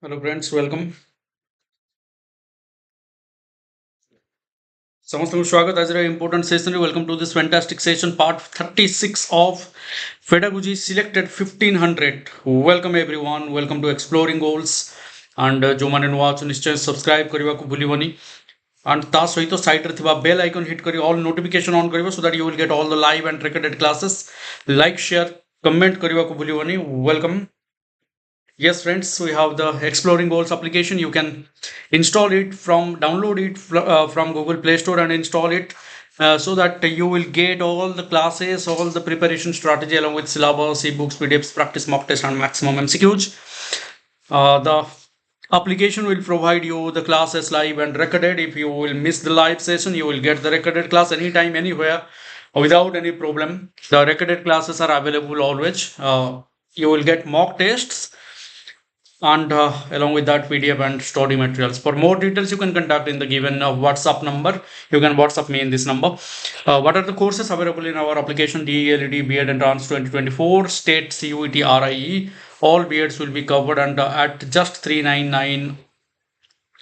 Hello friends, welcome. ସମସ୍ତଙ୍କୁ ସ୍ୱାଗତ ଆଜିର important session ରେ welcome to this fantastic session part 36 of Pedagogy selected 1500. Welcome everyone, welcome to exploring goals and ଯୋଉମାନେ ନୂଆ ଅଛନ୍ତି ନିଶ୍ଚୟ subscribe କରିବାକୁ ଭୁଲିବନି and ତା ସହିତ ସାଇଡ୍ ରେ ଥିବା bell icon hit କରି all notification on କରିବ so that you will get all the live and recorded classes. Like, share, comment କରିବାକୁ ଭୁଲିବନି. Welcome. Yes, friends, we have the Exploring Goals application. You can install it download it from Google Play Store and install it so that you will get all the classes, all the preparation strategy along with syllabus, ebooks, PDFs, practice mock test, and maximum MCQs. The application will provide you the classes live and recorded. If you will miss the live session, you will get the recorded class anytime, anywhere without any problem. The recorded classes are available always. You will get mock tests and along with that PDF and study materials. For more details you can contact in the given WhatsApp number. You can WhatsApp me in this number. What are the courses available in our application? DELED, B.Ed Entrance 2024, State, CUET, RIE. All B.Eds will be covered and at just 399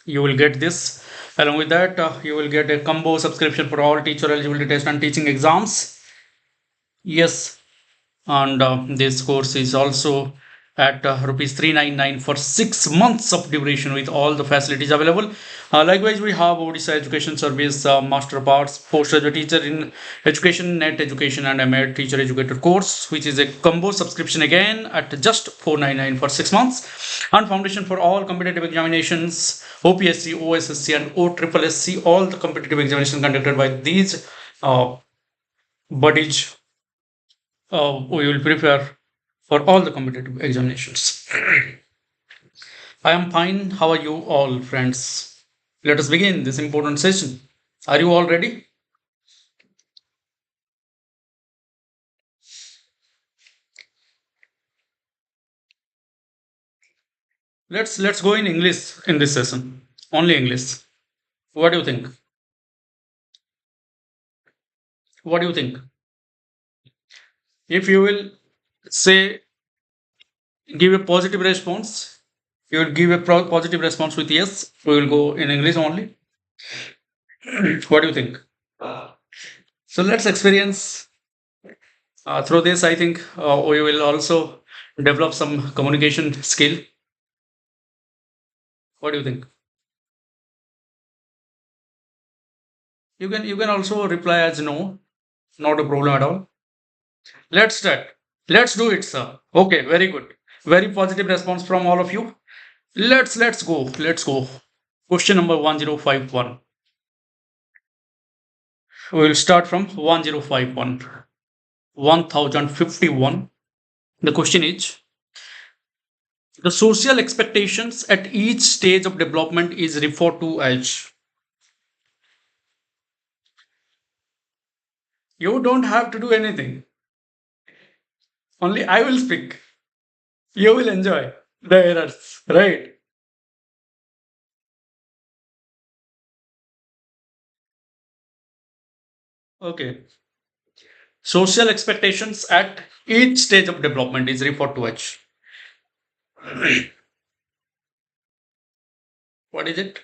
you will get this. Along with that you will get a combo subscription for all teacher eligibility test and teaching exams. Yes, and this course is also at rupees 399 for 6 months of duration with all the facilities available. Likewise, we have Odisha Education Service Master Parts Postgraduate Teacher in Education, Net Education, and MA Teacher Educator course, which is a combo subscription again at just 499 for 6 months. And Foundation for all competitive examinations, OPSC, OSSC, and OSSC, all the competitive examinations conducted by these bodies we will prepare for all the competitive examinations. I am fine. How are you all, friends? Let us begin this important session. Are you all ready? Let's go in English in this session. Only English. What do you think? What do you think? If you will say give a positive response, you will give a positive response with yes. We will go in English only. What do you think? So let's experience through this. I think we will also develop some communication skill. What do you think? You can also reply as no, not a problem at all. Let's start. Let's do it, sir. Okay, very good. Very positive response from all of you. Let's go. Let's go. Question number 1051. We will start from 1051. 1051. The question is the social expectations at each stage of development is referred to as. You don't have to do anything. Only I will speak. You will enjoy the errors, right? Okay. Social expectations at each stage of development is referred to as. What is it?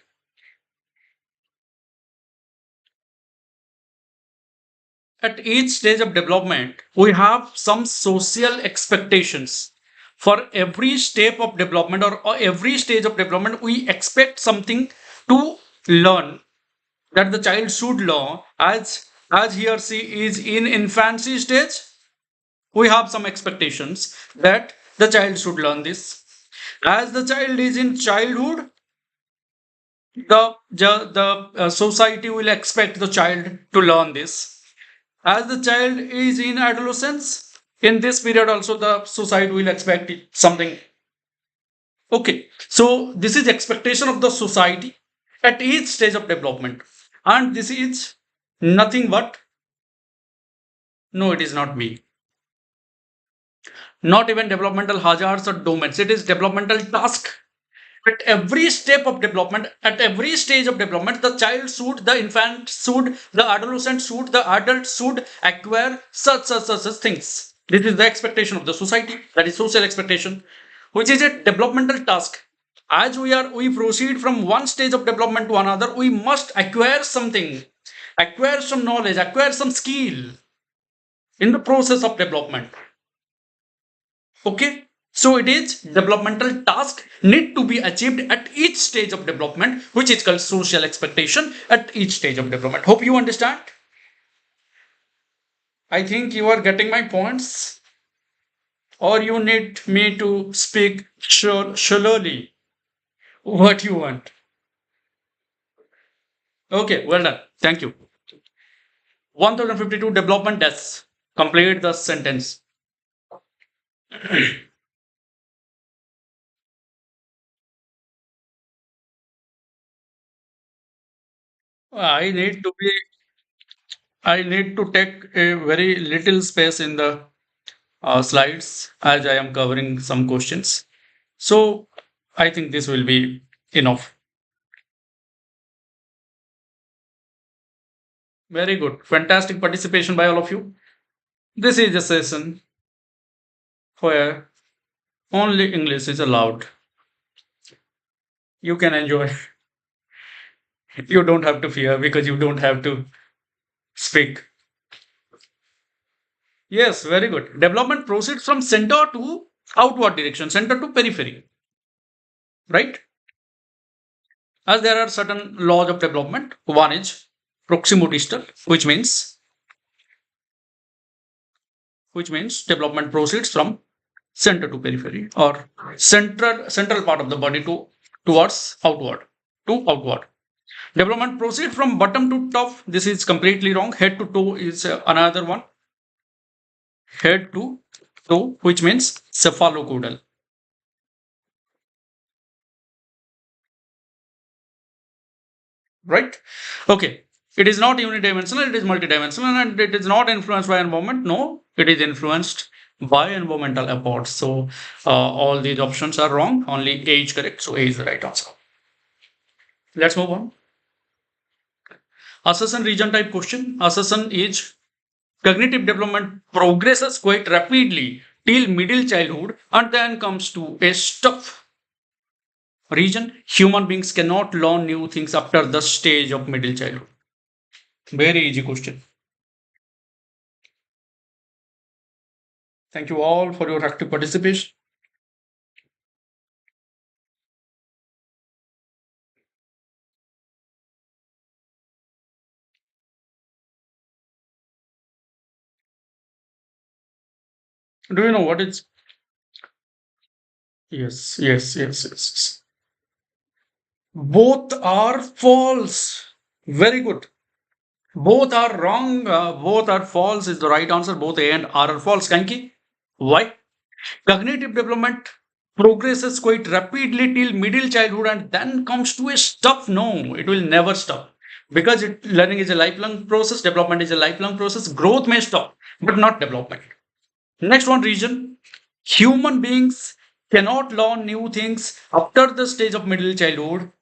At each stage of development, we have some social expectations. For every step of development or every stage of development, we expect something to learn that the child should learn as he or she is in infancy stage. We have some expectations that the child should learn this. As the child is in childhood, the society will expect the child to learn this. As the child is in adolescence, in this period also the society will expect something. Okay, so this is expectation of the society at each stage of development, and this is nothing but no, it is not me. Not even developmental hazards or domains. It is developmental task. At every step of development, at every stage of development, the child should, the infant should, the adolescent should, the adult should acquire such things. This is the expectation of the society. That is social expectation, which is a developmental task. As we proceed from one stage of development to another, we must acquire something, acquire some knowledge, acquire some skill in the process of development. Okay. So it is developmental task need to be achieved at each stage of development, which is called social expectation at each stage of development. Hope you understand. I think you are getting my points, or you need me to speak slowly. What you want? Okay, well done. Thank you. 1052 development deaths. Complete the sentence. I need to be. I need to take a very little space in the slides as I am covering some questions. So I think this will be enough. Very good. Fantastic participation by all of you. This is a session where only English is allowed. You can enjoy. You don't have to fear because you don't have to speak. Yes, very good. Development proceeds from center to outward direction, center to periphery, right? As there are certain laws of development. One is proximo-distal, which means development proceeds from center to periphery or central part of the body towards outward to outward. Development proceeds from bottom to top. This is completely wrong. Head to toe is another one. Head to toe, which means cephalocaudal. Right? Okay. It is not unidimensional, it is multidimensional, and it is not influenced by environment. No, it is influenced by environmental efforts. So all these options are wrong. Only A is correct. So A is the right answer. Let's move on. Assessment region type question. Assessment is cognitive development progresses quite rapidly till middle childhood and then comes to a stop. Region, human beings cannot learn new things after the stage of middle childhood. Very easy question. Thank you all for your active participation. Do you know what is? Yes, yes, yes, yes, yes. Both are false. Very good. Both are wrong. Both are false is the right answer. Both A and R are false. Kanki. Why? Cognitive development progresses quite rapidly till middle childhood and then comes to a stop. No, it will never stop. Because learning is a lifelong process, development is a lifelong process. Growth may stop, but not development. Next one, region. Human beings cannot learn new things after the stage of middle childhood.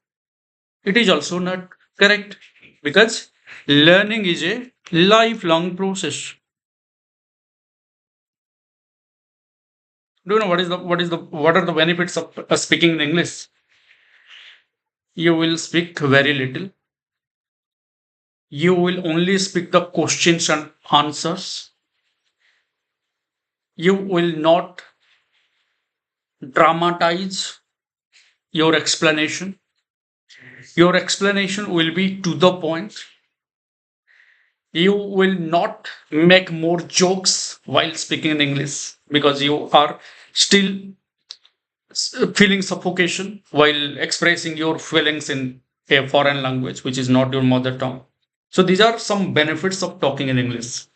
It is also not correct because learning is a lifelong process. Do you know what are the benefits of speaking in English? You will speak very little. You will only speak the questions and answers. You will not dramatize your explanation. Your explanation will be to the point. You will not make more jokes while speaking in English because you are still feeling suffocation while expressing your feelings in a foreign language, which is not your mother tongue. So these are some benefits of talking in English.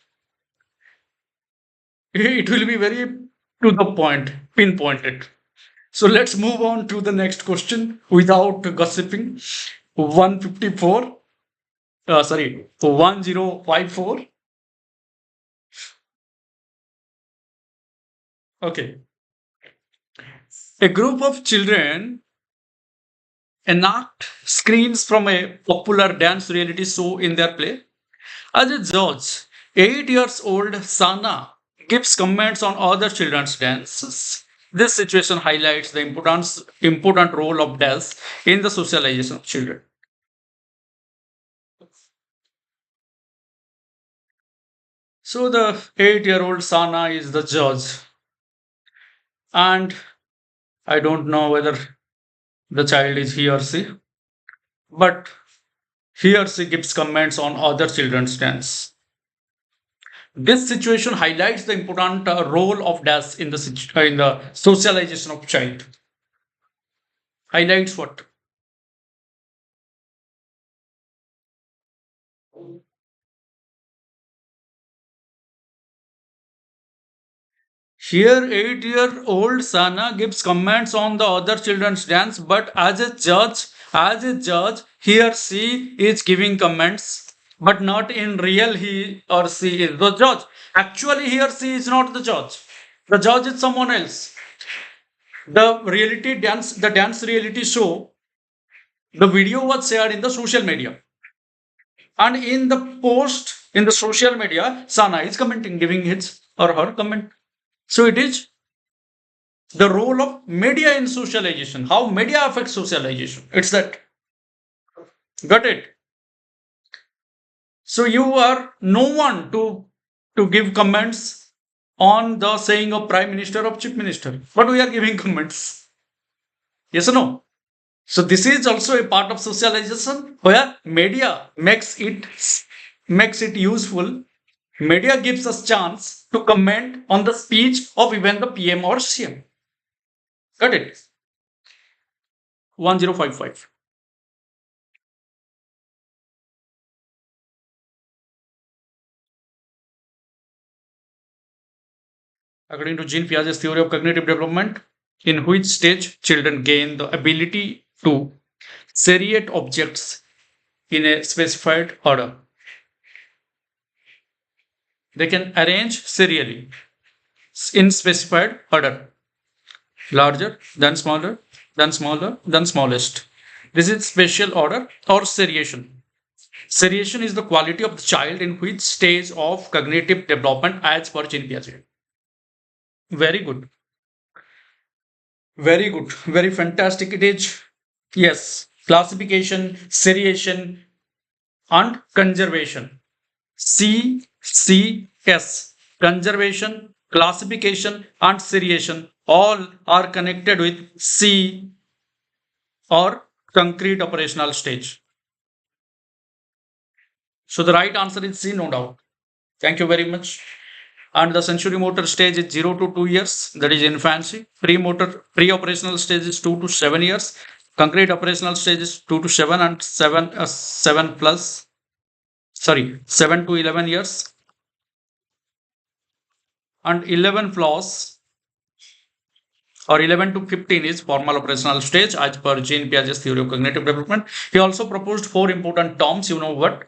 It will be very to the point, pinpointed. So let's move on to the next question without gossiping. 154, sorry, 1054. Okay. A group of children enact scenes from a popular dance reality show in their play. As a judge, 8 years old Sana gives comments on other children's dances. This situation highlights the important role of death in the socialization of children. So the 8-year-old Sana is the judge, and I don't know whether the child is he or she, but he or she gives comments on other children's dance. This situation highlights the important role of dance in in the socialization of child. Highlights what? Here, 8-year-old Sana gives comments on the other children's dance, but as a judge, he or she is giving comments, but not in real he or she is the judge. Actually, he or she is not the judge. The judge is someone else. The dance reality show, the video was shared in the social media. And in the post in the social media, Sana is commenting, giving his or her comment. So it is the role of media in socialization, how media affects socialization. It's that. Got it? So you are no one to give comments on the saying of Prime Minister or Chief Minister, but we are giving comments. Yes or no? So this is also a part of socialization where media makes it useful. Media gives us chance to comment on the speech of even the PM or CM. Got it? 1055. According to Jean Piaget's theory of cognitive development, in which stage children gain the ability to seriate objects in a specified order. They can arrange serially in specified order, larger, then smaller, then smaller, then smallest. This is spatial order or seriation. Seriation is the quality of the child in which stage of cognitive development as per Jean Piaget. Very good. Very good. Very fantastic. It is. Yes. Classification, seriation, and conservation. CCS. Conservation, classification, and seriation all are connected with C or concrete operational stage. So the right answer is C, no doubt. Thank you very much. And the sensory motor stage is 0 to 2 years, that is infancy. Pre-operational stage is 2 to 7 years. Concrete operational stage is 2 to 7 and 7 plus, sorry, 7 to 11 years. And 11 plus or 11 to 15 is formal operational stage as per Jean Piaget's theory of cognitive development. He also proposed 4 important terms. You know what?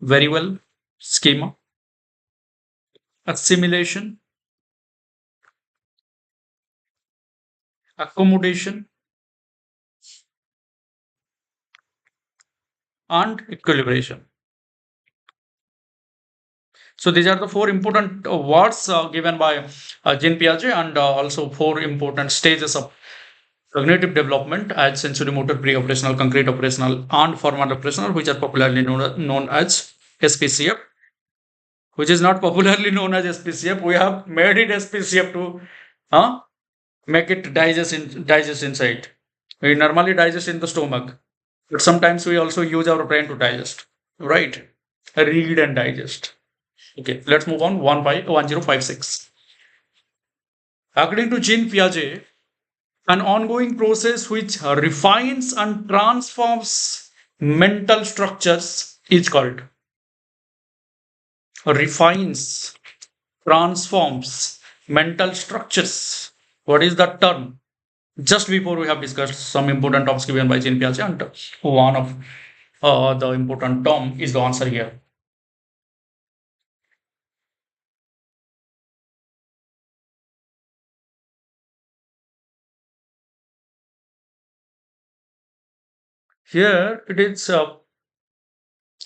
Very well. Schema, assimilation, accommodation, and equilibration. So these are the 4 important words given by Jean Piaget, and also 4 important stages of cognitive development as sensory motor, pre-operational, concrete operational, and formal operational, which are popularly known as SPCF, which is not popularly known as SPCF. We have made it SPCF to make it digest inside. We normally digest in the stomach, but sometimes we also use our brain to digest, right? Read and digest. Okay, let's move on. 1056. According to Jean Piaget, an ongoing process which refines and transforms mental structures is called refines, transforms mental structures. What is that term? Just before we have discussed some important topics given by Jean Piaget, and one of the important term is the answer here. Here it is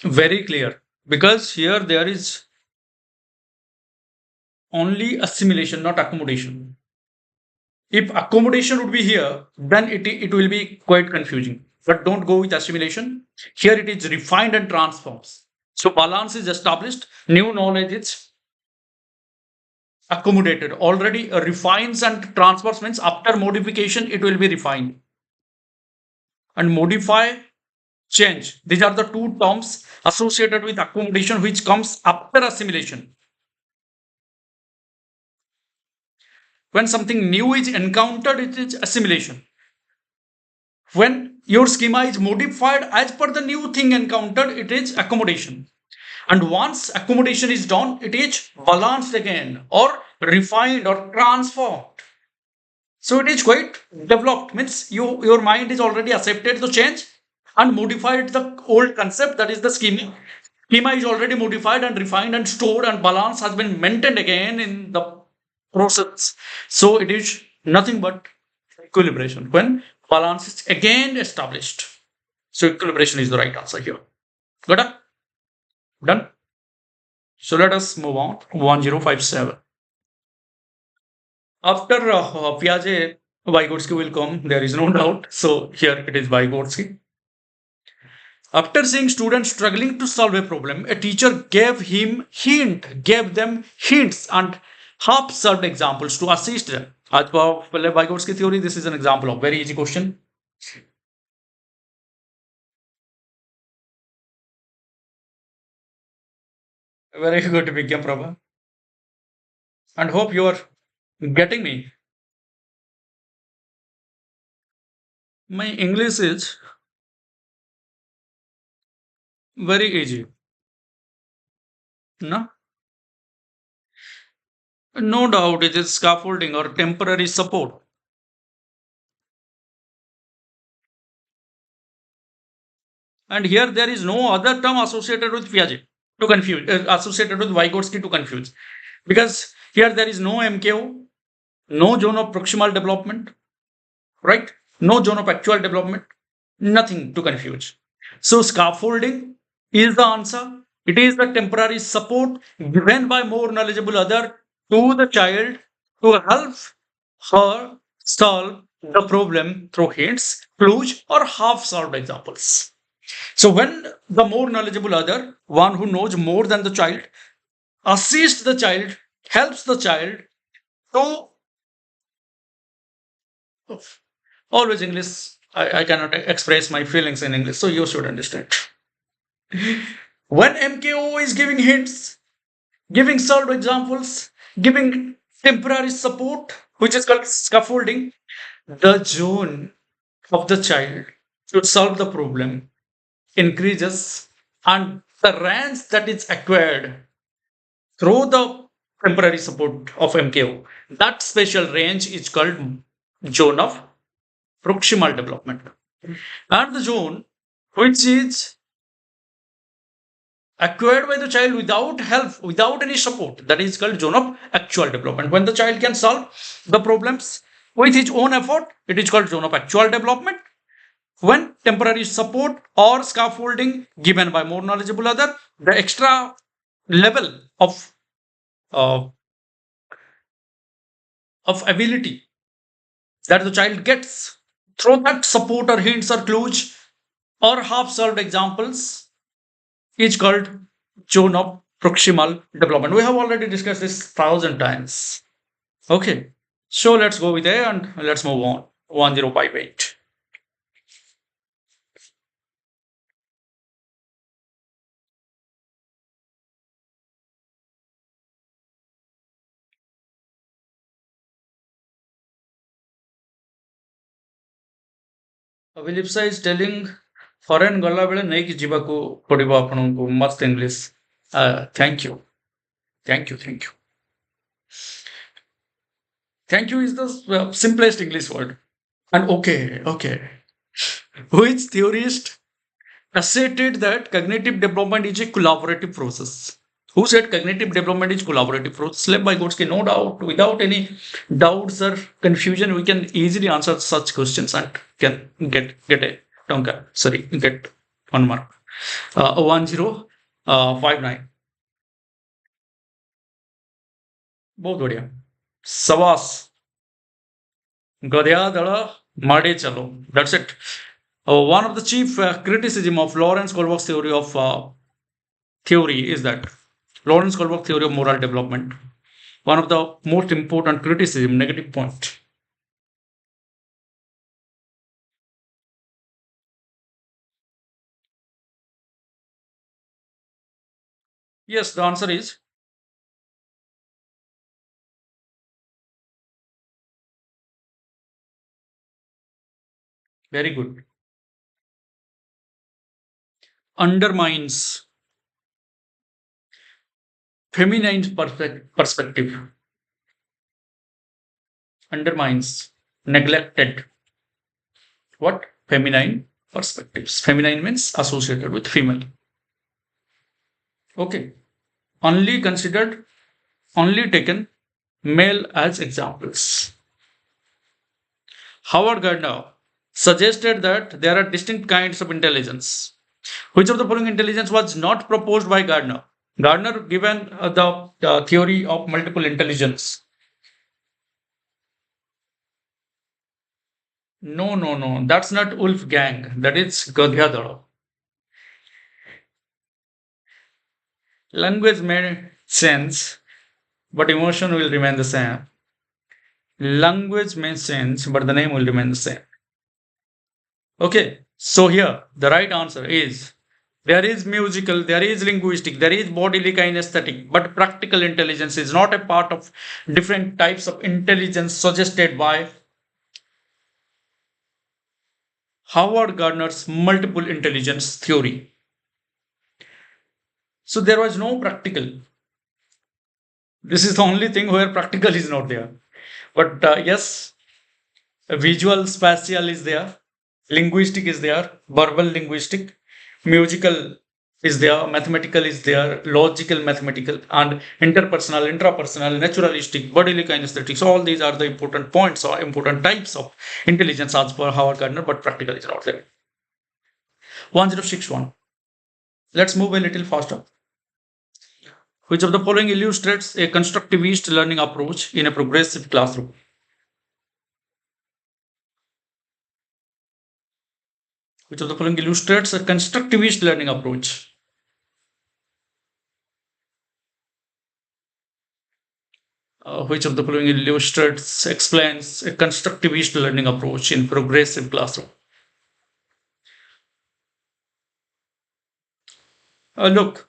very clear because here there is only assimilation, not accommodation. If accommodation would be here, then it will be quite confusing. But don't go with assimilation. Here it is refined and transforms. So balance is established, new knowledge is accommodated. Already refines and transfers means after modification it will be refined. And modify, change. These are the two terms associated with accommodation which comes after assimilation. When something new is encountered, it is assimilation. When your schema is modified as per the new thing encountered, it is accommodation. And once accommodation is done, it is balanced again or refined or transformed. So it is quite developed, means your mind is already accepted the change and modified the old concept, that is the schema. Schema is already modified and refined and stored, and balance has been maintained again in the process. So it is nothing but equilibration when balance is again established. So equilibration is the right answer here. Got it? Done? So let us move on. 1057. After Piaget, Vygotsky will come. There is no doubt. So here it is Vygotsky. After seeing students struggling to solve a problem, a teacher gave them hints and half-solved examples to assist them. As per Vygotsky theory, this is an example of very easy question. Very good, Vigyam Prabha. And hope you are getting me. My English is very easy. No? No doubt it is scaffolding or temporary support. And here there is no other term associated with Piaget to confuse, associated with Vygotsky to confuse. Because here there is no MKO, no zone of proximal development, right? No zone of actual development, nothing to confuse. So scaffolding is the answer. It is the temporary support given by more knowledgeable other to the child to help her solve the problem through hints, clues, or half-solved examples. So when the more knowledgeable other, one who knows more than the child, assists the child, helps the child to always English. I cannot express my feelings in English, so you should understand. When MKO is giving hints, giving solved examples, giving temporary support, which is called scaffolding, the zone of the child to solve the problem increases, and the range that is acquired through the temporary support of MKO, that special range is called zone of proximal development. And the zone which is acquired by the child without help, without any support, that is called zone of actual development. When the child can solve the problems with his own effort, it is called zone of actual development. When temporary support or scaffolding given by more knowledgeable other, the extra level uh, of ability that the child gets through that support or hints or clues or half solved examples is called zone of proximal development. We have already discussed this 1,000 times. Okay, so let's go with A and let's move on. 1058. Vilipsa is telling foreign ଗଲାବେଳେ ନେଇକି ଯିବାକୁ ପଡ଼ିବ ଆପଣଙ୍କୁ ମସ୍ତ English thank you thank you thank you thank you is the simplest English word. And okay, which theorist asserted that cognitive development is a collaborative process? Who said cognitive development is collaborative process? Led by Vygotsky, no doubt. Without any doubts or confusion, we can easily answer such questions and can get a tonka. Sorry, get 1 mark. 1059. बहुत बढ़िया. सवास. Gadya dala made chalo. That's it. One of the chief criticism of Lawrence Kohlberg's theory is that Lawrence Kohlberg theory of moral development. One of the most important criticism, negative point. Yes, the answer is very good. Undermines feminine perspective. Undermines neglected what? Feminine perspectives. Feminine means associated with female. Okay. Only considered, only taken male as examples. Howard Gardner suggested that there are distinct kinds of intelligence. Which of the following intelligence was not proposed by Gardner? Gardner given the theory of multiple intelligence. No, no, no. That's not Wolfgang. That is Gadhyadara. Language made sense, but emotion will remain the same. Language makes sense, but the name will remain the same. Okay, so here the right answer is there is musical, there is linguistic, there is bodily kinesthetic, but practical intelligence is not a part of different types of intelligence suggested by Howard Gardner's multiple intelligence theory. So there was no practical. This is the only thing where practical is not there. But yes, visual spatial is there, linguistic is there, verbal linguistic, musical is there, mathematical is there, logical mathematical, and interpersonal, intrapersonal, naturalistic, bodily kinesthetics. All these are the important points or important types of intelligence as per Howard Gardner, but practical is not there. 1061. Let's move a little faster. Which of the following illustrates a constructivist learning approach in a progressive classroom? Which of the following illustrates a constructivist learning approach? Which of the following illustrates, explains a constructivist learning approach in progressive classroom? Look,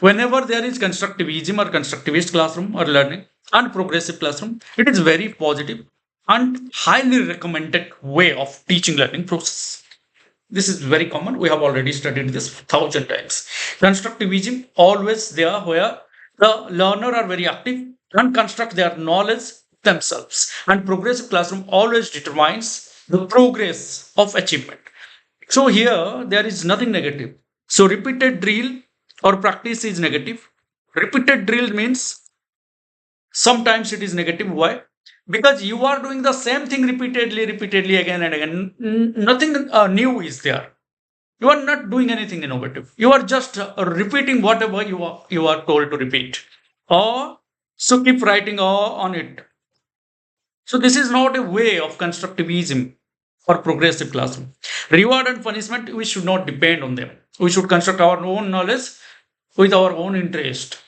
whenever there is constructivism or constructivist classroom or learning and progressive classroom, it is very positive and highly recommended way of teaching learning process. This is very common. We have already studied this 1,000 times. Constructivism always there where the learner are very active and construct their knowledge themselves. And progressive classroom always determines the progress of achievement. So here there is nothing negative. So repeated drill or practice is negative. Repeated drill means sometimes it is negative. Why? Because you are doing the same thing repeatedly, again and again. Nothing new is there. You are not doing anything innovative. You are just repeating whatever you are told to repeat. Or so keep writing on it. So this is not a way of constructivism or progressive classroom. Reward and punishment, we should not depend on them. We should construct our own knowledge with our own interest.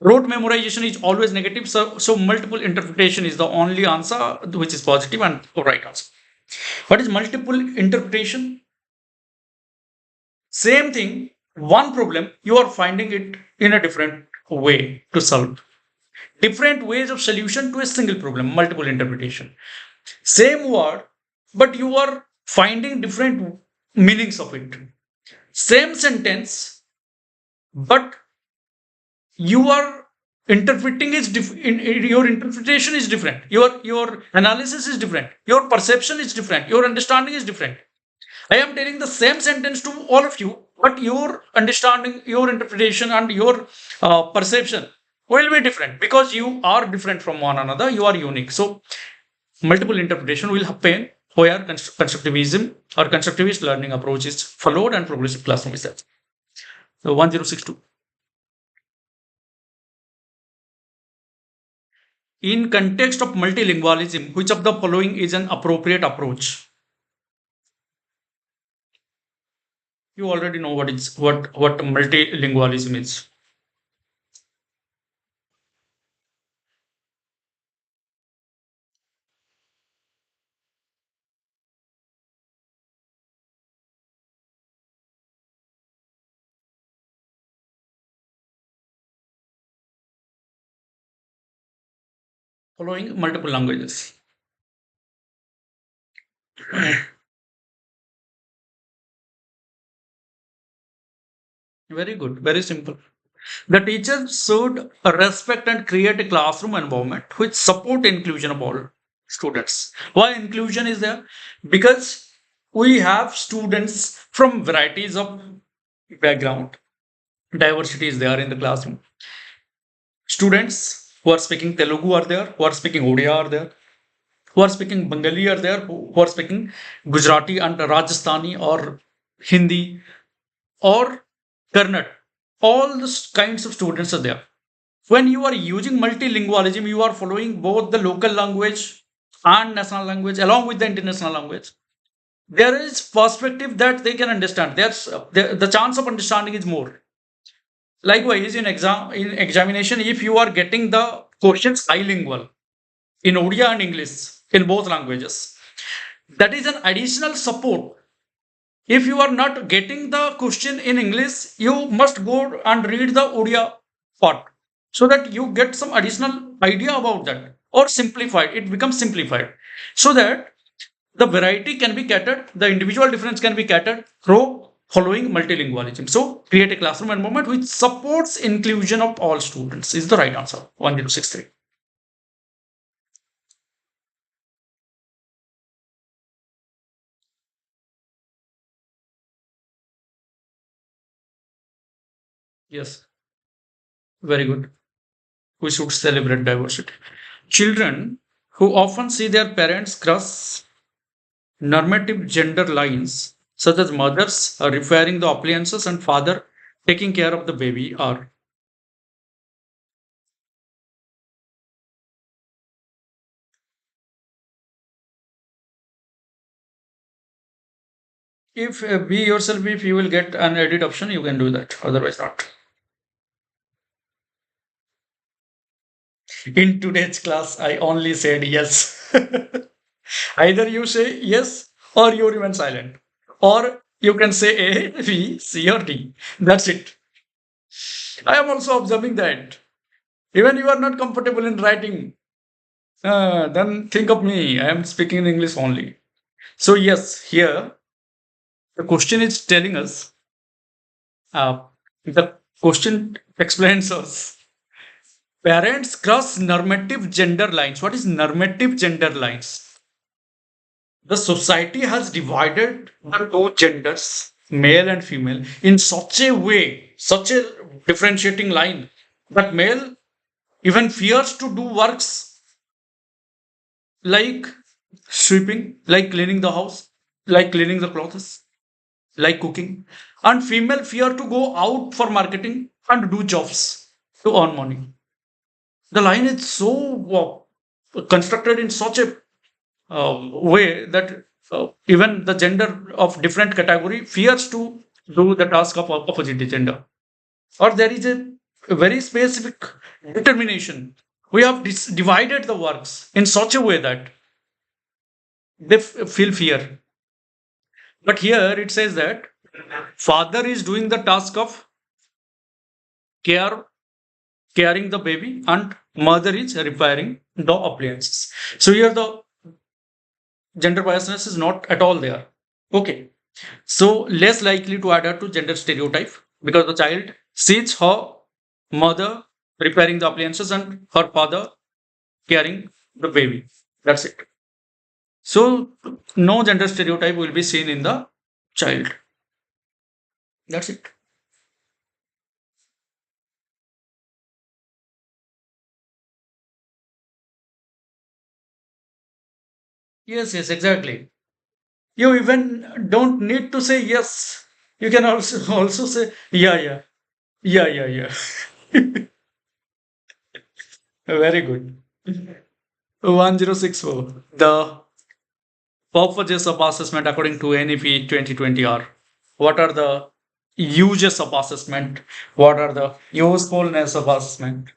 Rote memorization is always negative, so multiple interpretation is the only answer which is positive and right answer. What is multiple interpretation? Same thing, one problem, you are finding it in a different way to solve. Different ways of solution to a single problem, multiple interpretation. Same word, but you are finding different meanings of it. Same sentence, but you are interpreting is your interpretation is different. Your analysis is different. Your perception is different. Your understanding is different. I am telling the same sentence to all of you, but your understanding, your interpretation, and your perception will be different because you are different from one another. You are unique. So, multiple interpretation will happen where constructivism or constructivist learning approach is followed and progressive classroom is there. So, 1062. In context of multilingualism, which of the following is an appropriate approach? You already know what multilingualism is. Following multiple languages. Very good, very simple. The teacher should respect and create a classroom environment which support inclusion of all students. Why inclusion is there? Because we have students from varieties of background. Diversity is there in the classroom. Students who are speaking Telugu are there, who are speaking Odia are there, who are speaking Bengali are there, who are speaking Gujarati and Rajasthani or Hindi or Kannada. All the kinds of students are there. When you are using multilingualism, you are following both the local language and national language along with the international language. There is perspective that they can understand. The chance of understanding is more. Likewise, in examination, if you are getting the questions bilingual in Odia and English in both languages, that is an additional support. If you are not getting the question in English, you must go and read the Odia part so that you get some additional idea about that or simplified. It becomes simplified so that the variety can be catered, the individual difference can be catered through following multilingualism. So create a classroom environment which supports inclusion of all students is the right answer. 1063. Yes, very good. We should celebrate diversity. Children who often see their parents cross normative gender lines, such as mothers are repairing the appliances and father taking care of the baby, are if be yourself, if you will get an edit option, you can do that. Otherwise, not. In today's class, I only said yes. Either you say yes or you remain silent, or you can say A, B, C, or D. That's it. I am also observing that. Even you are not comfortable in writing, then think of me. I am speaking in English only. So, yes, here the question is telling us, uh, the question explains us. Parents cross normative gender lines. What is normative gender lines? The society has divided the two genders, male and female, in such a way, such a differentiating line that male even fears to do works like sweeping, like cleaning the house, like cleaning the clothes, like cooking, and female fear to go out for marketing and do jobs to earn money. The line is so constructed in such a way that even the gender of different category fears to do the task of opposite gender, or there is a very specific determination. We have divided the works in such a way that they feel fear. But here it says that father is doing the task of care, caring the baby, and mother is repairing the appliances. So here the gender biasness is not at all there. Okay. So less likely to adhere to gender stereotype because the child sees her mother preparing the appliances and her father carrying the baby. That's it. So no gender stereotype will be seen in the child. That's it. Yes, yes, exactly. You even don't need to say yes. You can also say yeah, yeah, yeah, yeah, yeah. Very good. 1064. The purposes of assessment according to NEP 2020 are: what are the uses of assessment? What are the usefulness of assessment?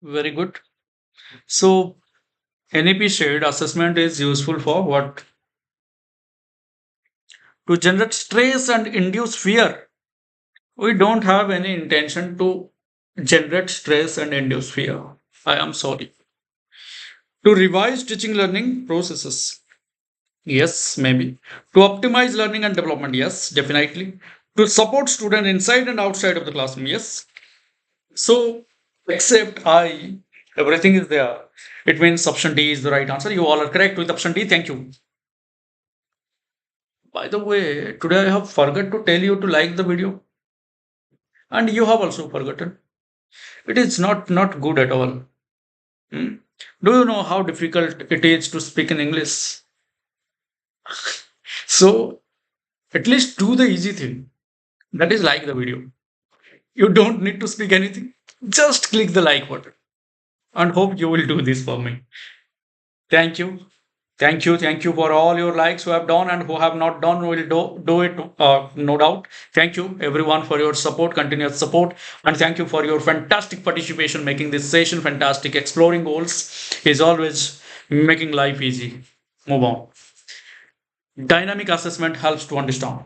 Very good. So NEP said assessment is useful for what? To generate stress and induce fear. We don't have any intention to generate stress and induce fear. I am sorry. To revise teaching learning processes. Yes, maybe. To optimize learning and development. Yes, definitely. To support student inside and outside of the classroom. Yes. So, except I, everything is there. It means option D is the right answer. You all are correct with option D. Thank you. By the way, today I have forgot to tell you to like the video, and you have also forgotten. It is not good at all. Hmm? Do you know how difficult it is to speak in English? So at least do the easy thing. That is like the video. You don't need to speak anything. Just click the like button and hope you will do this for me. Thank you. Thank you for all your likes who have done and who have not done will do it, no doubt. Thank you everyone for your support, continuous support, and thank you for your fantastic participation, making this session fantastic. Exploring goals is always making life easy. Move on. Dynamic assessment helps to understand.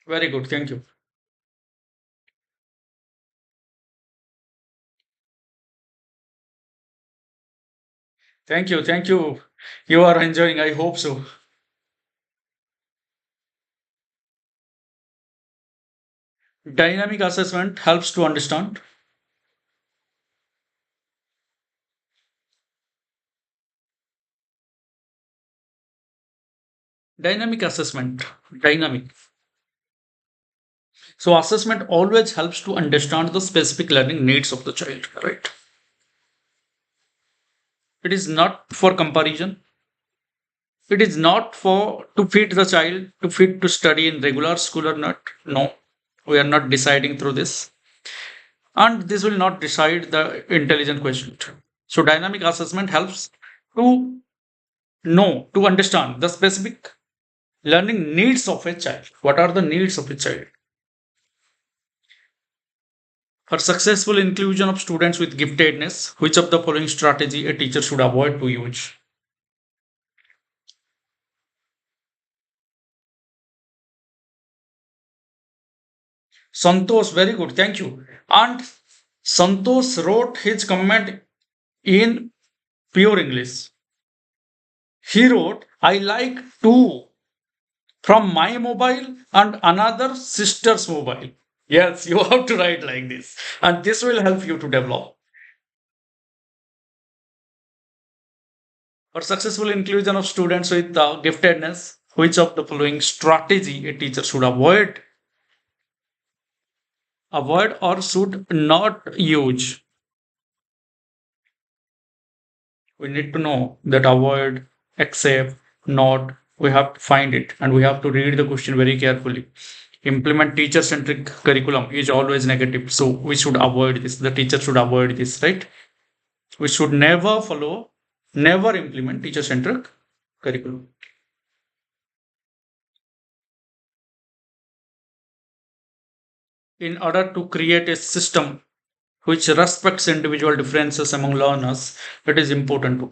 Very good. Thank you. Thank you. Thank you. You are enjoying. I hope so. Dynamic assessment helps to understand. Dynamic assessment. Dynamic. So assessment always helps to understand the specific learning needs of the child, right? It is not for comparison. It is not for to fit the child to fit to study in regular school or not. No, we are not deciding through this, and this will not decide the intelligent question. So dynamic assessment helps to know to understand the specific learning needs of a child. What are the needs of a child? For successful inclusion of students with giftedness, which of the following strategy a teacher should avoid to use? Santosh, very good, thank you. And Santosh wrote his comment in pure English. He wrote, I like two from my mobile and another sister's mobile. Yes, you have to write like this, and this will help you to develop. For successful inclusion of students with giftedness, which of the following strategy a teacher should avoid or should not use? We need to know that avoid, accept, not. We have to find it and we have to read the question very carefully. Implement teacher centric curriculum is always negative. So we should avoid this. The teacher should avoid this, right? We should never follow, never implement teacher centric curriculum. In order to create a system which respects individual differences among learners, it is important to.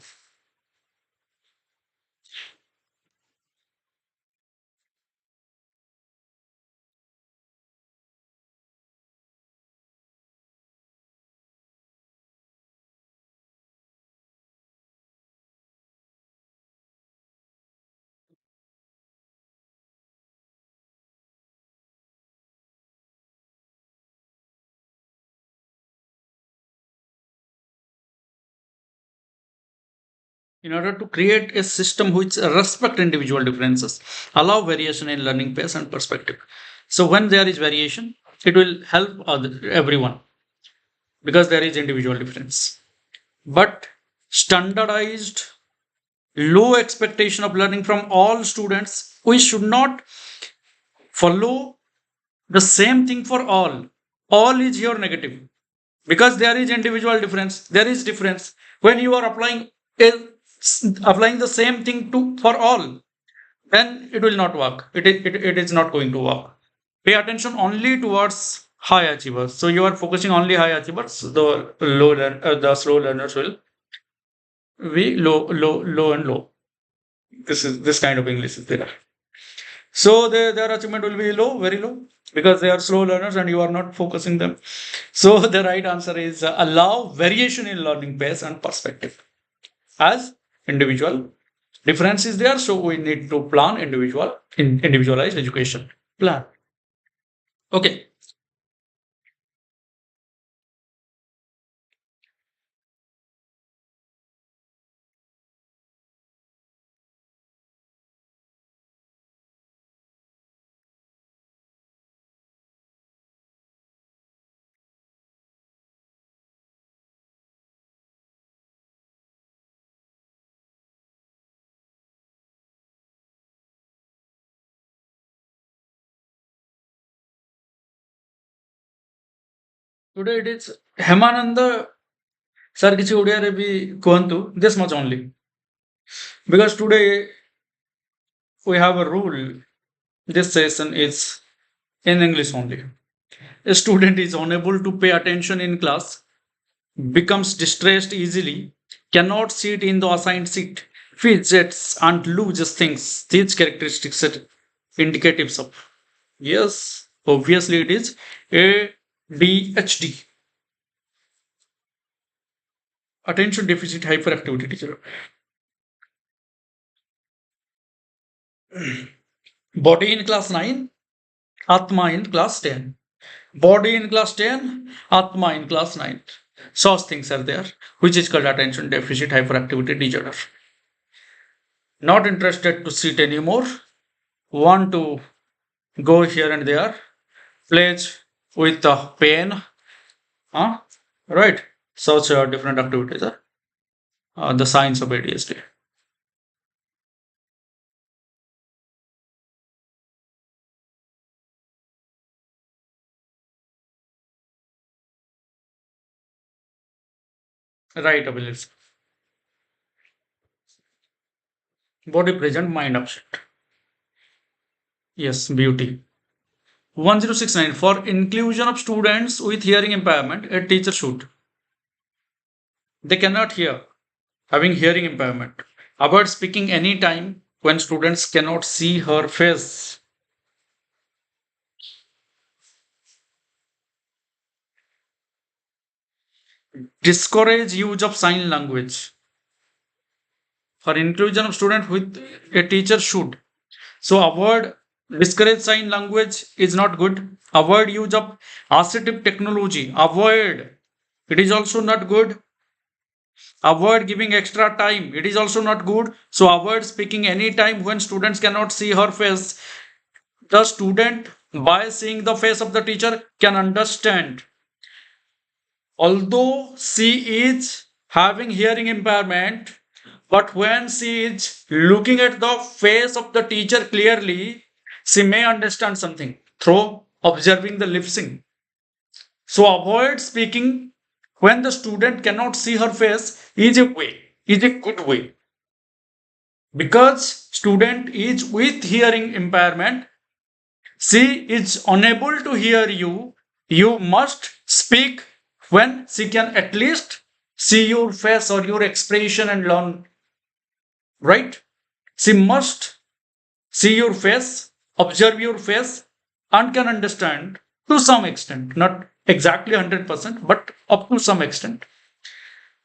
in order to create a system which respect individual differences, allow variation in learning pace and perspective. So when there is variation, it will help everyone because there is individual difference. But standardized, low expectation of learning from all students, we should not follow the same thing for all. All is here negative because there is individual difference. There is difference when you are applying the same thing to for all, then it will not work. It is not going to work. Pay attention only towards high achievers. So you are focusing only high achievers. The slow learners will be low and low. This kind of English is there. So their achievement will be low, very low, because they are slow learners and you are not focusing them. So the right answer is allow variation in learning pace and perspective. As individual difference is there, so we need to plan individualized education plan. Okay. Today it is Hemananda sir କିଛି ଓଡ଼ିଆରେ ବି କୁହନ୍ତୁ this much only, because today we have a rule. This session is in English only. A student is unable to pay attention in class, becomes distressed easily, cannot sit in the assigned seat, fidgets and loses things. These characteristics are indicatives of. Yes, obviously it is ADHD. Attention deficit hyperactivity teacher. Body in class 9, Atma in class 10. Body in class 10, Atma in class 9. Such things are there, which is called attention deficit hyperactivity disorder. Not interested to sit anymore, want to go here and there, plays with the pen, right? Such different activities are the signs of ADHD. Right, abilities. Body present, mind absent. Yes, beauty. 1069. For inclusion of students with hearing impairment, a teacher should. They cannot hear, having hearing impairment. Avoid speaking any time when students cannot see her face. Discourage use of sign language. For inclusion of student with a teacher should. So avoid discourage sign language is not good. Avoid use of assistive technology. Avoid. It is also not good. Avoid giving extra time. It is also not good. So avoid speaking any time when students cannot see her face. The student, by seeing the face of the teacher, can understand. Although she is having hearing impairment, but when she is looking at the face of the teacher clearly, she may understand something through observing the lip sync. So avoid speaking when the student cannot see her face is a good way. Because student is with hearing impairment, she is unable to hear you. You must speak when she can at least see your face or your expression and learn. Right? She must see your face, observe your face, and can understand to some extent, not exactly 100%, but up to some extent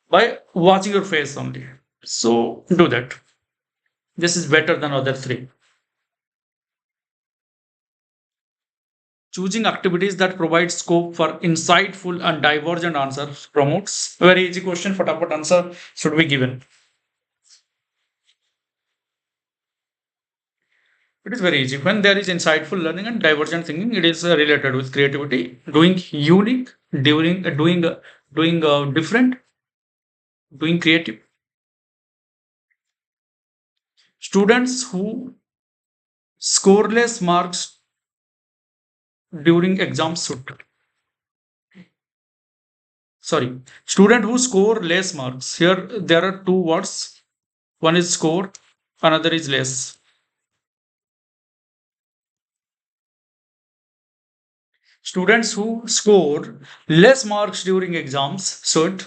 by watching your face only. So do that. This is better than other three. Choosing activities that provide scope for insightful and divergent answers promotes. Very easy question, fatapat answer should be given. It is very easy. When there is insightful learning and divergent thinking, it is related with creativity, doing unique, doing different, doing creative. Students who score less marks during exams should. Sorry, student who score less marks. Here there are two words. One is score, another is less. Students who score less marks during exams should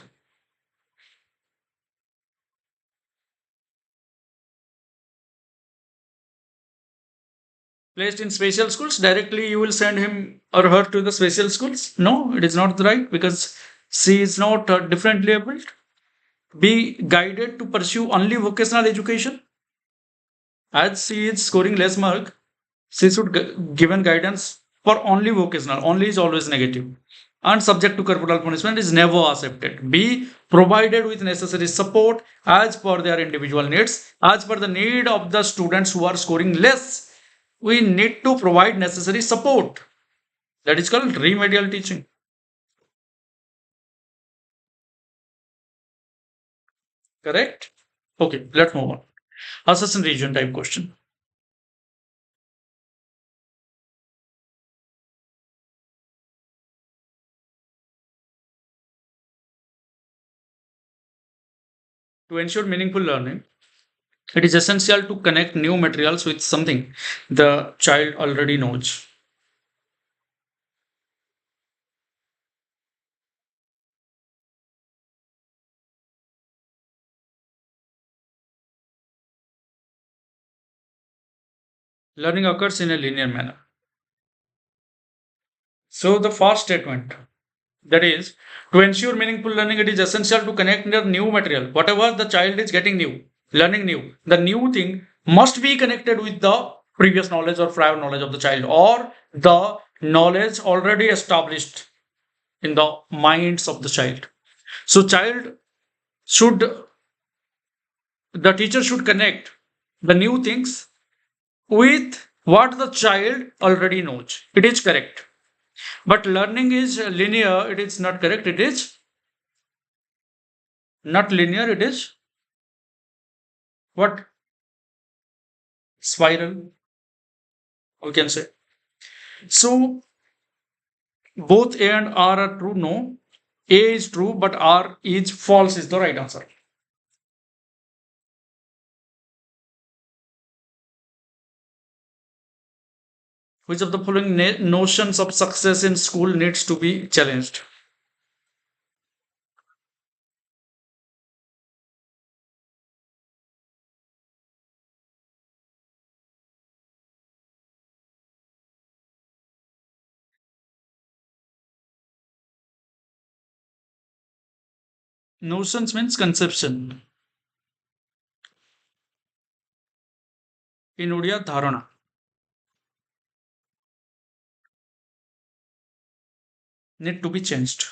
placed in special schools. Directly you will send him or her to the special schools. No, it is not right because she is not differently able. Be guided to pursue only vocational education. As she is scoring less mark, she should given guidance for only vocational. Only is always negative. And subject to corporal punishment is never accepted. Be provided with necessary support as per their individual needs, as per the need of the students who are scoring less. We need to provide necessary support. That is called remedial teaching. Correct? Okay, let's move on. Assassin region type question. To ensure meaningful learning, it is essential to connect new materials with something the child already knows. Learning occurs in a linear manner. So, the first statement, that is, to ensure meaningful learning, it is essential to connect the new material. Whatever the child is getting new, learning new, the new thing must be connected with the previous knowledge or prior knowledge of the child or the knowledge already established in the minds of the child. So, child should, the teacher should connect the new things with what the child already knows. It is correct. But learning is linear, it is not correct. It is not linear, it is what? Spiral, we can say. So both A and R are true. No, A is true, but R is false is the right answer. Which of the following notions of success in school needs to be challenged? Notions means conception. In Odia, dharana need to be changed.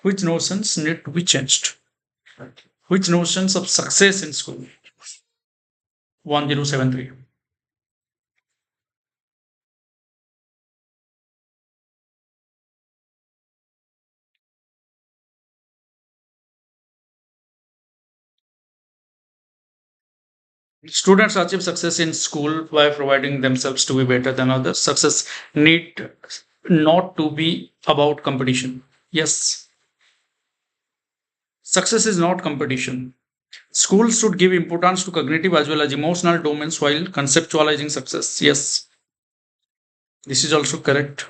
Which notions need to be changed? Which notions of success in school? 1073. Students achieve success in school by providing themselves to be better than others. Success need not to be about competition. Yes, success is not competition. Schools should give importance to cognitive as well as emotional domains while conceptualizing success. Yes, this is also correct.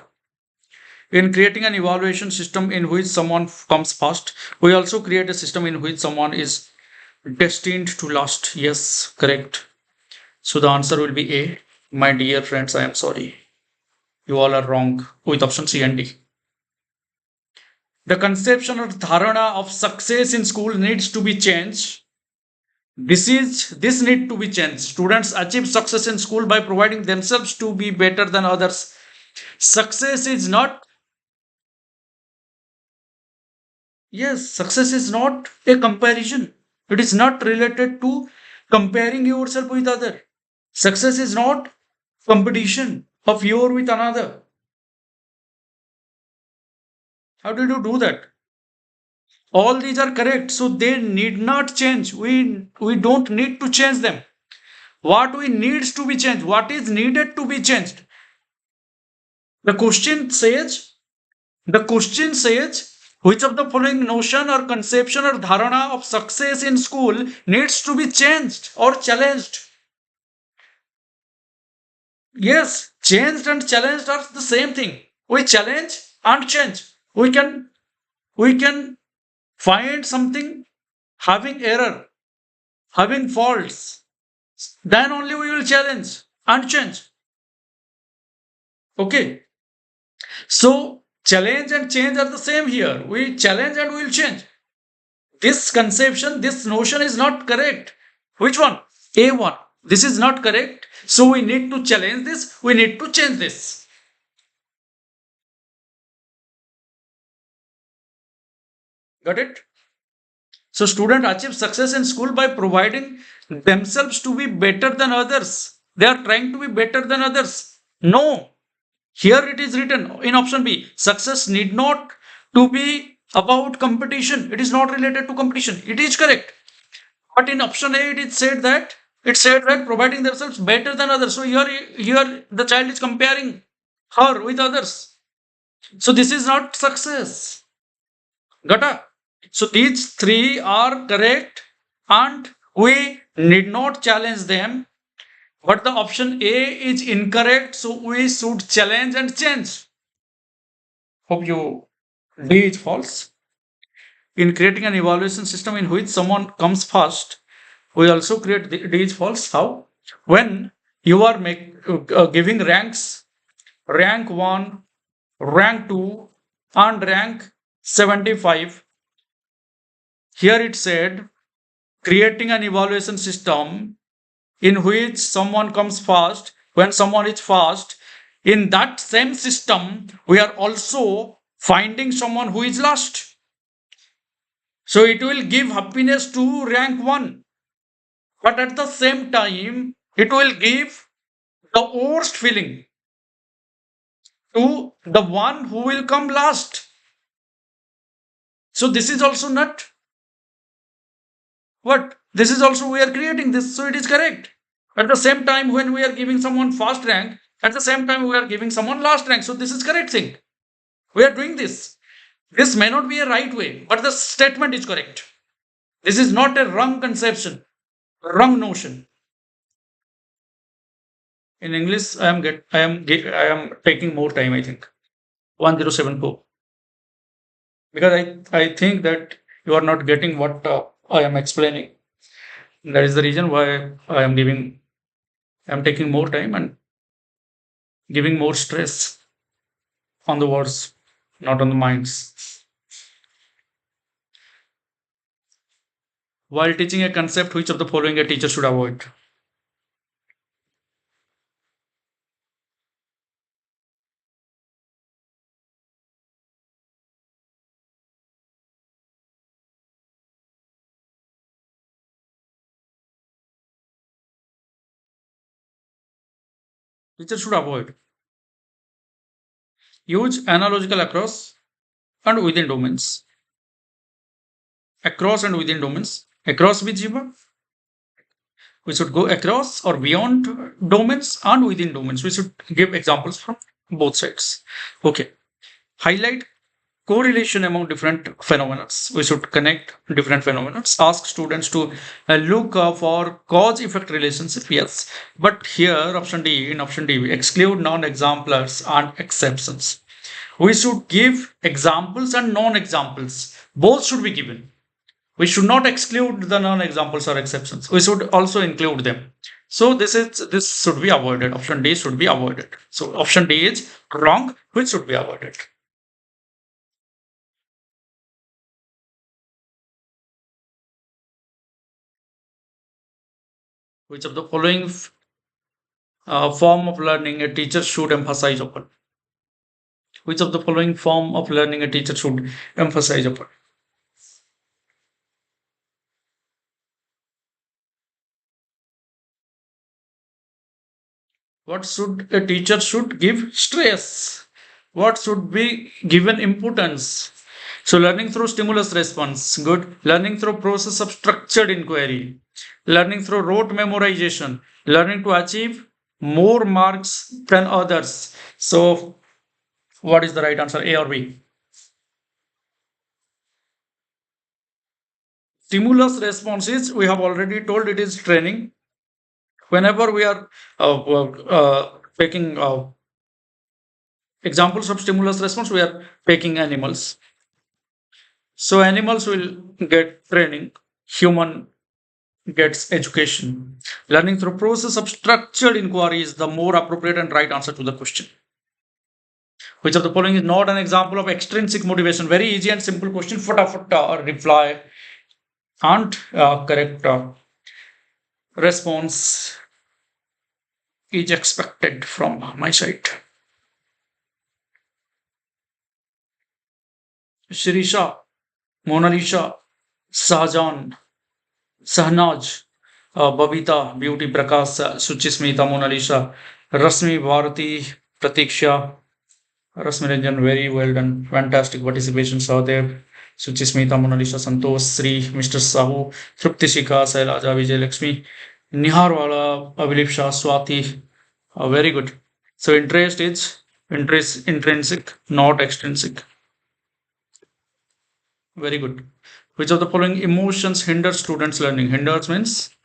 In creating an evaluation system in which someone comes first, we also create a system in which someone is destined to last. Yes, correct. So the answer will be A. My dear friends, I am sorry. You all are wrong with option C and D. The conception or dharana of success in school needs to be changed. This need to be changed. Students achieve success in school by providing themselves to be better than others. Success is not, yes, success is not a comparison. It is not related to comparing yourself with other. Success is not competition of you with another. How did you do that? All these are correct, so they need not change. We don't need to change them. What we needs to be changed, what is needed to be changed. The question says, the question says, which of the following notion or conception or dharana of success in school needs to be changed or challenged? Yes, changed and challenged are the same thing. We challenge and change. We can find something having error, having faults. Then only we will challenge and change. Okay. So challenge and change are the same here. We challenge and we will change. This conception, this notion is not correct. Which one? A1. This is not correct. So we need to challenge this. We need to change this. Got it? So student achieve success in school by providing themselves to be better than others. They are trying to be better than others. No. Here it is written in option B. Success need not to be about competition. It is not related to competition. It is correct. But in option A, it said that providing themselves better than others. So here the child is comparing her with others. So this is not success. Gata. So these three are correct and we need not challenge them. But the option A is incorrect. So we should challenge and change. Hope you D is false. In creating an evaluation system in which someone comes first, we also create D is false. How? When you are giving ranks, rank 1, rank 2, and rank 75. Here it said creating an evaluation system in which someone comes first. When someone is first, in that same system, we are also finding someone who is last. So it will give happiness to rank 1. But at the same time, it will give the worst feeling to the one who will come last. So this is also not what? This is also we are creating this, so it is correct. At the same time, when we are giving someone first rank, at the same time we are giving someone last rank. So this is correct thing. We are doing this. This may not be a right way, but the statement is correct. This is not a wrong conception, wrong notion. In English, I am taking more time. I think 1074 because I think that you are not getting what I am explaining. That is the reason why I am taking more time and giving more stress on the words, not on the minds. While teaching a concept, which of the following a teacher should avoid? Teacher should avoid. Use analogical across and within domains. Across and within domains. Across with Jiva. We should go across or beyond domains and within domains. We should give examples from both sides. Okay. Highlight correlation among different phenomena. We should connect different phenomena. Ask students to look for cause-effect relationship. Yes, but here in option D, we exclude non-exemplars and exceptions. We should give examples and non-examples. Both should be given. We should not exclude the non-examples or exceptions. We should also include them. So this should be avoided. Option D should be avoided. So option D is wrong, which should be avoided. Which of the following form of learning a teacher should emphasize upon? Which of the following form of learning a teacher should emphasize upon? What should a teacher should give stress? What should be given importance? So learning through stimulus response, good. Learning through process of structured inquiry. Learning through rote memorization. Learning to achieve more marks than others. So what is the right answer, A or B? Stimulus response is, we have already told, it is training. Whenever we are taking examples of stimulus response, we are taking animals. So animals will get training, human gets education. Learning through process of structured inquiry is the more appropriate and right answer to the question. Which of the following is not an example of extrinsic motivation? Very easy and simple question. Reply and correct response is expected from my side. Shirisha, Mona Lisa, Sajan, Sahnaj, Babita, Beauty Prakash, Suchismita, Mona Lisa, Rasmi, Bharati, Pratiksha, Rasmi Ranjan, very well done. Fantastic participation saw there. Suchismita, Mona Lisa, Santosh, Sri, Mr. Sahu, Trupti Shikha, Sailaja, Vijay Lakshmi, Niharwala, Abhilip Shah, Swati. Very good. So interest is intrinsic, not extrinsic. Very good. Which of the following emotions hinder students' learning? Hinders means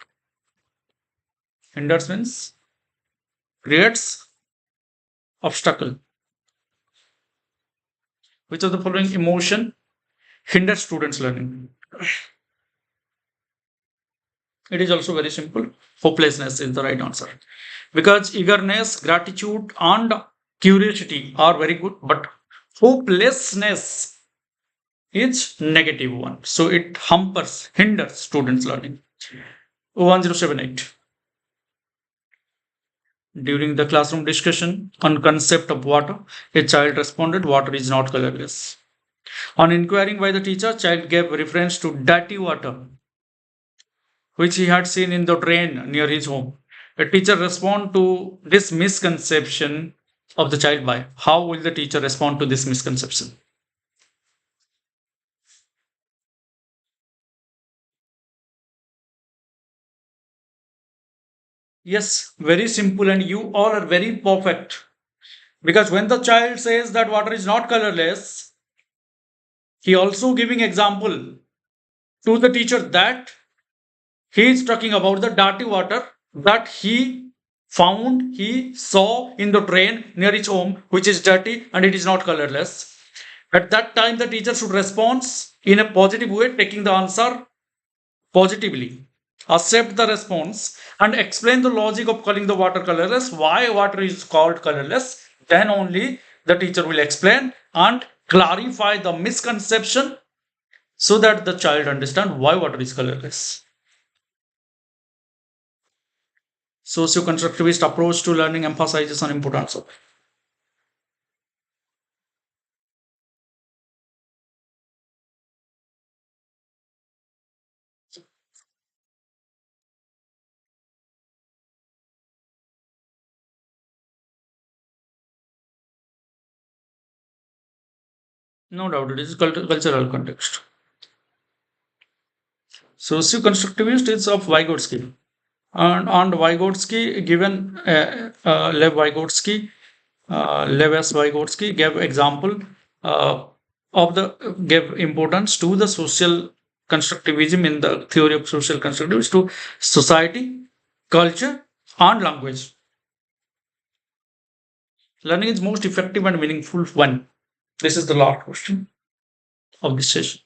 creates obstacle. Which of the following emotion hinders students' learning? It is also very simple. Hopelessness is the right answer. Because eagerness, gratitude, and curiosity are very good, but hopelessness is negative one. So it hinders students' learning. 1078. During the classroom discussion on concept of water, a child responded, "Water is not colorless." On inquiring by the teacher, child gave reference to dirty water, which he had seen in the drain near his home. A teacher respond to this misconception of the child by, how will the teacher respond to this misconception? Yes, very simple, and you all are very perfect. Because when the child says that water is not colorless, he also giving example to the teacher that he is talking about the dirty water that he saw in the drain near his home, which is dirty and it is not colorless. At that time, the teacher should respond in a positive way, taking the answer positively. Accept the response and explain the logic of calling the water colorless, why water is called colorless. Then only the teacher will explain and clarify the misconception so that the child understand why water is colorless. Socio-constructivist approach to learning emphasizes on importance of. No doubt, it is cultural context. Socio-constructivist is of Vygotsky. And Vygotsky, given Lev S. Vygotsky gave example uh, of the gave importance to the social constructivism in the theory of social constructivism to society, culture, and language. Learning is most effective and meaningful when. This is the last question of this session.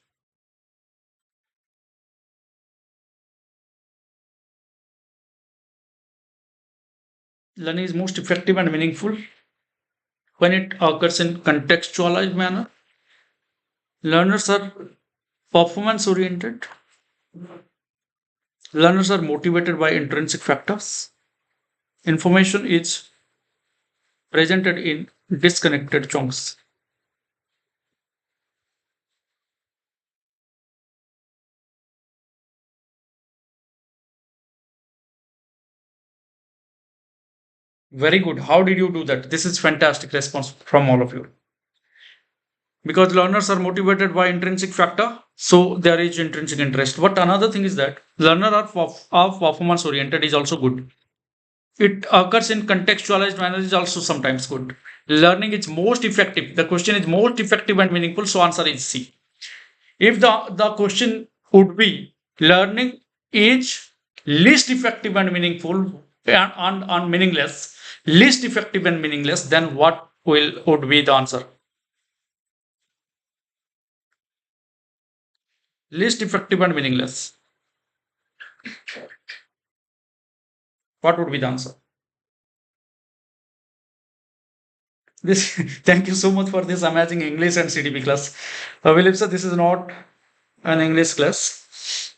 Learning is most effective and meaningful when it occurs in contextualized manner. Learners are performance oriented. Learners are motivated by intrinsic factors. Information is presented in disconnected chunks. Very good. How did you do that? This is fantastic response from all of you. Because learners are motivated by intrinsic factor, so there is intrinsic interest. But another thing is that learner are performance oriented is also good. It occurs in contextualized manner is also sometimes good. Learning is most effective. The question is most effective and meaningful, so answer is C. If the question would be learning is least effective and meaningful and meaningless, least effective and meaningless, then what will would be the answer? Least effective and meaningless. What would be the answer? This thank you so much for this amazing English and CDP class. William sir, this is not an English class.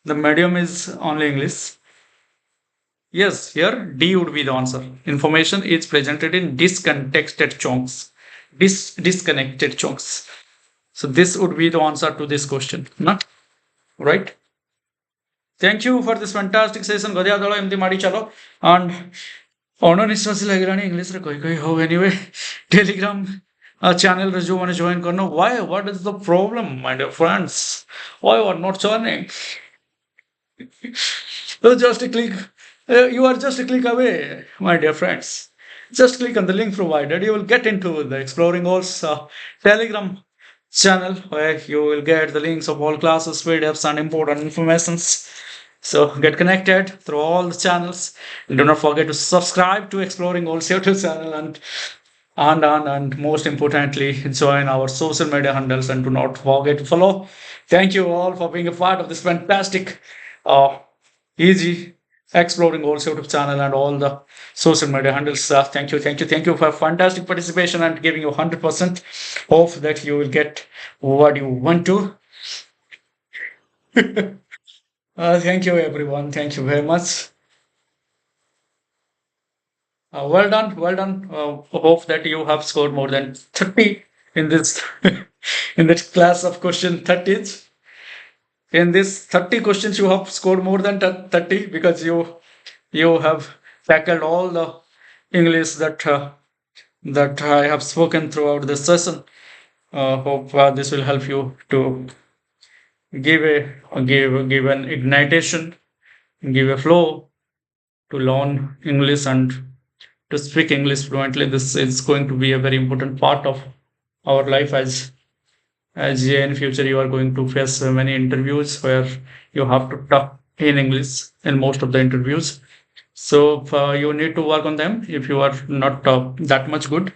The medium is only English. Yes, here D would be the answer. Information is presented in disconnected chunks. Disconnected chunks. So this would be the answer to this question. No? Right? Thank you for this fantastic session. Gadiyadala emti madi chalo. And ଅଣନିଶ୍ୱାସୀ ଲାଗିଲାଣି ଇଂଲିଶରେ କହି କହି ହଉ anyway Telegram ଚ୍ୟାନେଲରେ ଯେଉଁମାନେ join କରିନ what is the problem my dear friends, why you are not joining? Just a click, you are just a click away, my dear friends. Just click on the link provided. You will get into the Exploring All's Telegram channel where you will get the links of all classes, PDFs, and important informations. So get connected through all the channels. Do not forget to subscribe to Exploring All's YouTube channel and most importantly, join our social media handles and do not forget to follow. Thank you all for being a part of this fantastic, easy Exploring All's YouTube channel and all the social media handles. Thank you for fantastic participation and giving you 100% hope that you will get what you want to. Thank you, everyone. Thank you very much. Well done, well done. Hope that you have scored more than 30 in this in this class of question 30s. In this 30 questions, you have scored more than 30 because you have tackled all the English that I have spoken throughout this session. Hope this will help you to give an ignition, give a flow to learn English and to speak English fluently. This is going to be a very important part of our life as in future you are going to face many interviews where you have to talk in English in most of the interviews. So you need to work on them if you are not that much good.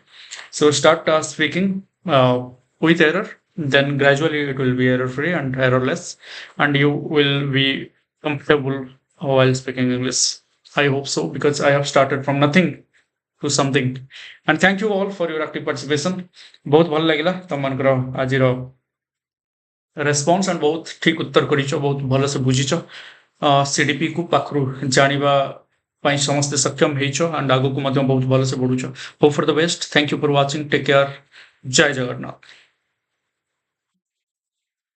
So start speaking with error, then gradually it will be error free and errorless, and you will be comfortable while speaking English. I hope so because I have started from nothing to something. And thank you all for your active participation. बहुत भल लगिला तमनकर आजिर response and बहुत ठीक उत्तर करिछ, बहुत भल से बुझिछ, CDP को पाखरु जानिबा ପାଇଁ ସମସ୍ତେ ସକ୍ଷମ ହେଇଛ and ଆଗକୁ ମଧ୍ୟ ବହୁତ ଭଲ ସେ ବଢୁଛ. Hope for the best. Thank you for watching. Take care. Jay Jagannath.